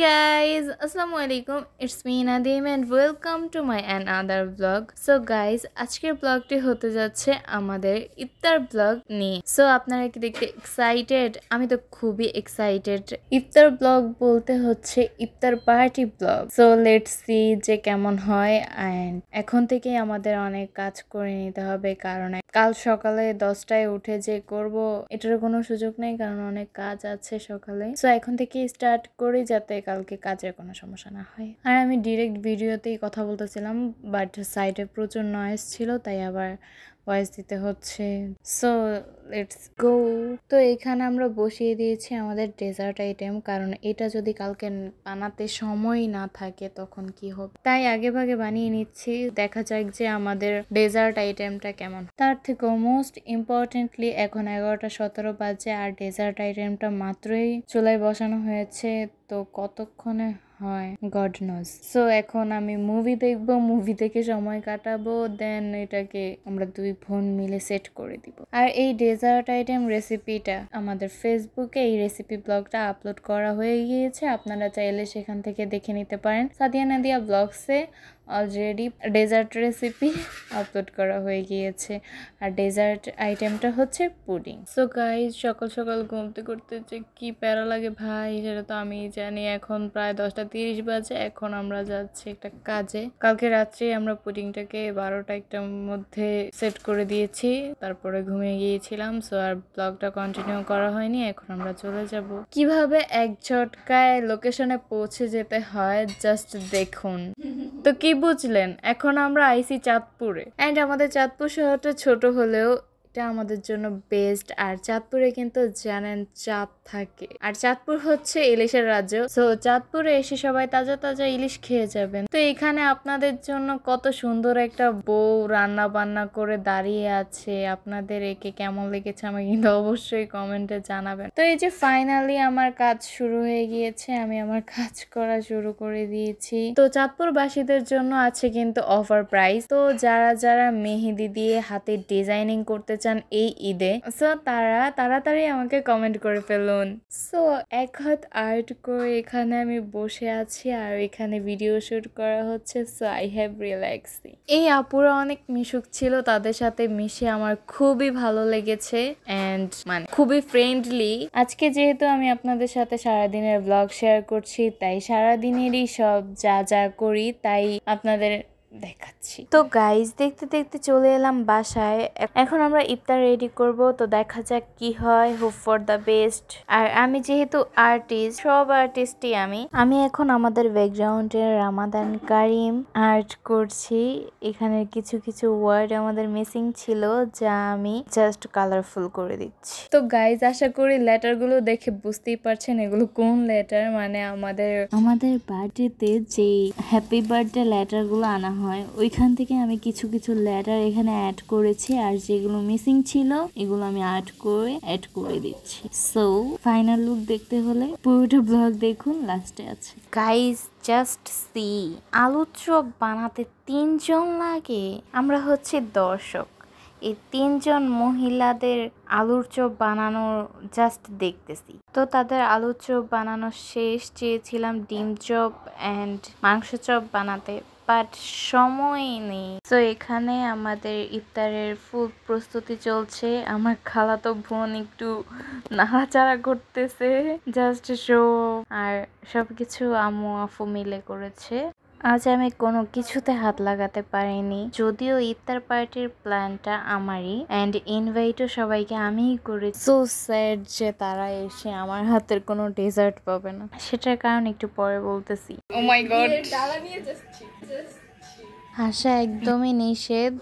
guys, Assalamualaikum. It's me Nadim and welcome to my another vlog. So guys, আজকের ব্লগটি হতে যাচ্ছে আমাদের ইফতার ব্লগ নিয়ে। সো আপনারা কি দেখতে এক্সাইটেড? আমি তো খুবই এক্সাইটেড। ইফতার ব্লগ বলতে হচ্ছে ইফতার party blog. So let's see যে কেমন হয়। এন্ড এখন থেকে আমাদের অনেক কাজ করে নিতে হবে, কারণ কাল সকালে 10টায় উঠে যে করব এটার কোনো সুযোগ নেই, কারণ অনেক কাজ আছে সকালে। সো এখন থেকে স্টার্ট করি যাতে কালকে কাজের কোনো সমস্যা না হয়। আর আমি ডিরেক্ট ভিডিওতেই কথা বলতেছিলাম, বাট সাইডে প্রচুর নয়েজ ছিল, তাই আবার ভয়েস দিতে হচ্ছে। So let's go. তো এখানে আমরা বসিয়ে দিয়েছি আমাদের ডেজার্ট আইটেম, কারণ এটা যদি কালকে বানাতে সময় না থাকে তখন কি হবে, তাই আগে ভাগে বানিয়ে নিচ্ছি। দেখা যাক যে আমাদের ডেজার্ট আইটেমটা কেমন। তার থেকে মোস্ট ইম্পর্টেন্টলি এখন 11:17 বাজে আর ডেজার্ট আইটেমটা মাত্রই চুলায় বসানো হয়েছে, তো কতক্ষণে হয় গড নোজ। সো এখন আমি মুভি দেখবো, মুভি দেখে সময় কাটাবো, দেন এটাকে আমরা দুই বোন মিলে সেট করে দিব। আর এই ডেজার্ট আইটেম রেসিপিটা আমাদের ফেসবুকে এই রেসিপি ব্লগটা আপলোড করা হয়ে গিয়েছে, আপনারা চাইলে সেখান থেকে দেখে নিতে পারেন। সাদিয়া নাদিয়া ব্লগসে অলরেডি ডেজার্ট রেসিপি আপলোড করা হয়ে গিয়েছে, আর ডেজার্ট আইটেমটা হচ্ছে পুডিং। সো গাইজ, সকাল সকাল ঘুমতে করতে যে কি প্যারা লাগে ভাই, সেটা তো আমি জানি। এখন প্রায় 10:30 বাজে, এখন আমরা যাচ্ছি একটা কাজে। কালকে রাত্রে আমরা পুডিংটাকে 12টা-1টার মধ্যে সেট করে দিয়েছি, তারপরে ঘুমিয়ে গিয়েছিলাম। সো আর ব্লগটা কন্টিনিউ করা হয়নি, এখন আমরা চলে যাব। কিভাবে এক ঝটকায় লোকেশনে পৌঁছে যেতে হয় জাস্ট দেখুন। তো কি বুঝলেন? এখন আমরা আইসি চাঁদপুরে, অ্যান্ড আমাদের চাঁদপুর শহরটা ছোট হলেও এটা আমাদের জন্য বেস্ট। আর চাঁদপুরে কিন্তু জানেন চাঁদ থাকে, আর চাঁদপুর হচ্ছে ইলিশের রাজ্য। সো চাঁদপুরে এসে সবাই তাজা তাজা ইলিশ খেয়ে যাবেন। তো এখানে আপনাদের জন্য কত সুন্দর একটা বউ রান্না বান্না করে দাঁড়িয়ে আছে। আপনাদের একে কেমন লেগেছে আমাকে কিন্তু অবশ্যই কমেন্টে জানাবেন। তো এই যে ফাইনালি আমার কাজ শুরু হয়ে গিয়েছে, আমি আমার কাজ করা শুরু করে দিয়েছি। তো চাঁদপুর বাসীদের জন্য আছে কিন্তু অফার প্রাইস। তো যারা যারা মেহেদি দিয়ে হাতে ডিজাইনিং করতে চান এই ঈদে, সো তারা তাড়াতাড়ি আমাকে কমেন্ট করে ফেলুন। সো এক হাত আর্ট করে এখানে আমি বসে আছি আর এখানে ভিডিও শুট করা হচ্ছে। So I have relaxing. এই আপুরা অনেক মিশুক ছিল, তাদের সাথে মিশে আমার খুবই ভালো লেগেছে, এন্ড মানে খুবই ফ্রেন্ডলি। আজকে যেহেতু আমি আপনাদের সাথে সারাদিনের ব্লগ শেয়ার করছি, তাই সারাদিনেরই সব যা যা করি তাই আপনাদের দেখাচ্ছি। তো গাইজ, দেখতে দেখতে চলে এলাম বাসায়। এখন আমরা ইফতার রেডি করব, তো দেখা যাক কি হয়। Hope for the best. আর আমি যেহেতু আর্টিস্ট, সব আর্টিস্টই আমি এখন আমাদের ব্যাকগ্রাউন্ডে রামাদান কারিম আর্ট করছি। এখানে কিছু কিছু ওয়ার্ড আমাদের মিসিং ছিল, যা আমি জাস্ট কালারফুল করে দিচ্ছি। তো গাইজ, আশা করি লেটার গুলো দেখে বুঝতেই পারছেন এগুলো কোন লেটার। মানে আমাদের বার্থডেতে যে হ্যাপি বার্থডে লেটার গুলো আনা হয়, ওইখান থেকে আমি কিছু কিছু লেটার এখানে অ্যাড করেছি, আর যেগুলো মিসিং ছিল এগুলো আমি অ্যাড করে দিচ্ছি। সো ফাইনাল লুক দেখতে হলে পুরোটা ব্লগ দেখুন, লাস্টে আছে। গাইস, জাস্ট সি, আলুর চপ বানাতে 3 জন লাগে। আমরা হচ্ছে দর্শক। এই 3 জন মহিলাদের আলুর চপ বানানো জাস্ট দেখতেছি। তো তাদের আলুর চপ বানানো শেষ, চেয়েছিলাম ডিম চপ অ্যান্ড মাংস চপ বানাতে, বাট সময় নেই। তো এখানে আমাদের ইফতারের ফুল প্রস্তুতি চলছে। আমার খালাতো বোন একটু নাড়াচাড়া করতেছে জাস্ট শো, আর সবকিছু আম্মু আফু মিলে করেছে। আজ আমি কোনো কিছুতে হাত লাগাতে পারিনি, যদিও ইফতার পার্টির প্ল্যানটা আমারই, অ্যান্ড ইনভাইটও সবাইকে আমিই করেছি। সো স্যাড যে তারা এসে আমার হাতের কোনো ডেজার্ট পাবে না, সেটার কারণ একটু পরে বলতেছি। ও মাই গড, হাসা একদমই নিষেধ,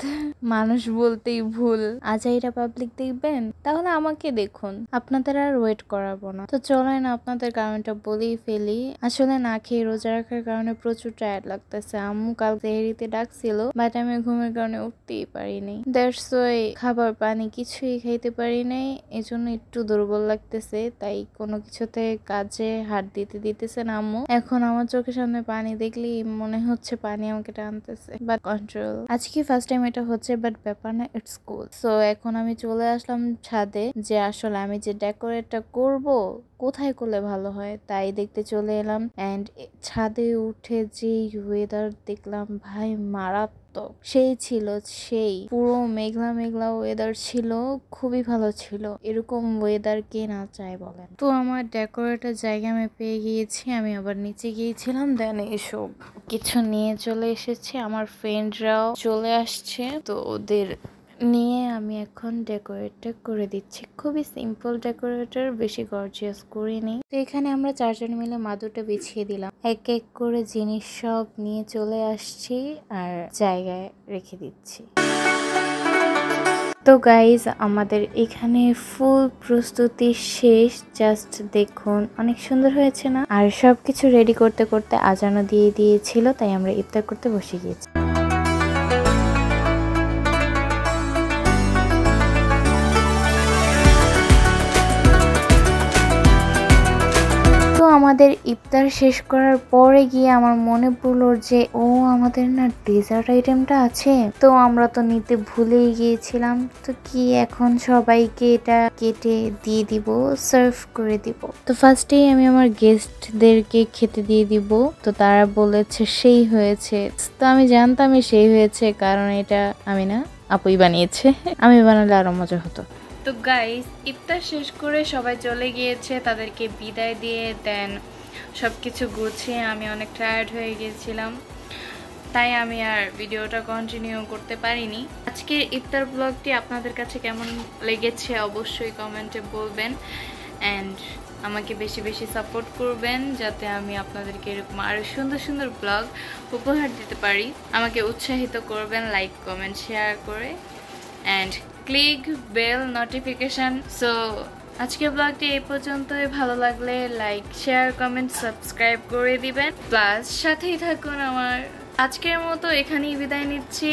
মানুষ বলতেই ভুল। আজাইরা পাবলিক দেখবেন, তাহলে আমাকে দেখুন, আপনাদের আর ওয়েট করাবো না। তো চলেন আপনাদের কারণটা বলেই ফেলি। আসলে না খেয়ে রোজা রাখার কারণে প্রচুর টায়ার্ড লাগতেছে। আম্মু কাল সেহরিতে ডাকছিল, বাট আমি ঘুমের কারণে উঠতেই পারিনি। দ্যাটস ওয়াই খাবার পানি কিছুই খাইতে পারি নাই, এজন্য একটু দুর্বল লাগতেছে। তাই কোনো কিছুতে কাজে হাত দিতেছে না আম্মু। এখন আমার চোখের সামনে পানি দেখলেই মনে হচ্ছে পানি আমাকে টানতেছে। But control. আজকে ফার্স্ট টাইম এটা হচ্ছে, বাট ব্যাপার না, ইটস কুল। সো এখন আমি চলে আসলাম ছাদে, যে আসলে আমি যে ডেকোরেটটা করব কোথায় করলে ভালো হয় তাই দেখতে চলে এলাম। এন্ড ছাদে উঠে যে ওয়েদার দেখলাম ভাই মারাত্মক, সেই ছিল, সেই পুরো মেঘলা মেঘলা ওয়েদার ছিল, খুবই ভালো ছিল। এরকম ওয়েদার কে না চায় বলেন। তো আমার ডেকোরেটের জায়গা আমি পেয়ে গিয়েছি, আমি আবার নিচে গিয়েছিলাম, দেন এসব কিছু নিয়ে চলে এসেছি। আমার ফ্রেন্ডরাও চলে আসছে, তো ওদের নিয়ে আমি এখন ডেকোরেটটা করে দিচ্ছি। খুবই সিম্পল ডেকোরেটর, বেশি গর্জিয়াস করিনি। তো এখানে আমরা চারজন মিলে মাদুরটা বিছিয়ে দিলাম, এক এক করে জিনিস সব নিয়ে চলে আসছি আর জায়গায় রেখে দিচ্ছি। তো গাইজ আমাদের এখানে ফুল প্রস্তুতি শেষ, জাস্ট দেখুন অনেক সুন্দর হয়েছে না? আর সবকিছু রেডি করতে করতে আজানও দিয়ে দিয়েছিল, তাই আমরা ইফতার করতে বসে গিয়েছি। তো আমাদের ইফতার শেষ করার পরে গিয়ে আমার মনে পড়লো যে ও আমাদের না ডেজার্ট আইটেমটা আছে, তো আমরা তো নিতে ভুলেই গিয়েছিলাম। তো কি এখন সবাইকে এটা কেটে দিয়ে দিব, সার্ভ করে দিব। তো ফার্স্টেই আমি আমার গেস্টদেরকে খেতে দিয়ে দিব, তো তারা বলেছে সেই হয়েছে। তো আমি জানতামই সেই হয়েছে, কারণ এটা আমি না, আপুই বানিয়েছে। আমি বানালে আরো মজা হতো। তো গাইস ইফতার শেষ করে সবাই চলে গিয়েছে, তাদেরকে বিদায় দিয়ে দেন সবকিছু গুছিয়ে আমি অনেক টায়ার্ড হয়ে গিয়েছিলাম, তাই আমি আর ভিডিওটা কন্টিনিউ করতে পারিনি। আজকের ইফতার ব্লগটি আপনাদের কাছে কেমন লেগেছে অবশ্যই কমেন্টে বলবেন, অ্যান্ড আমাকে বেশি বেশি সাপোর্ট করবেন যাতে আমি আপনাদেরকে এরকম আরও সুন্দর সুন্দর ব্লগ উপহার দিতে পারি। আমাকে উৎসাহিত করবেন লাইক কমেন্ট শেয়ার করে, and click bell notification. So আজকের ব্লগটি এই পর্যন্তই। ভালো লাগলে লাইক শেয়ার কমেন্ট সাবস্ক্রাইব করে দিবেন, প্লাস সাথেই থাকুন আমার। আজকের মতো এখানেই বিদায় নিচ্ছি,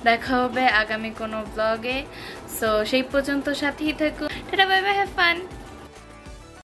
দেখা হবে আগামী কোনো ব্লগে। সো সেই পর্যন্ত সাথেই থাকুন। Tata, bye bye, have fun.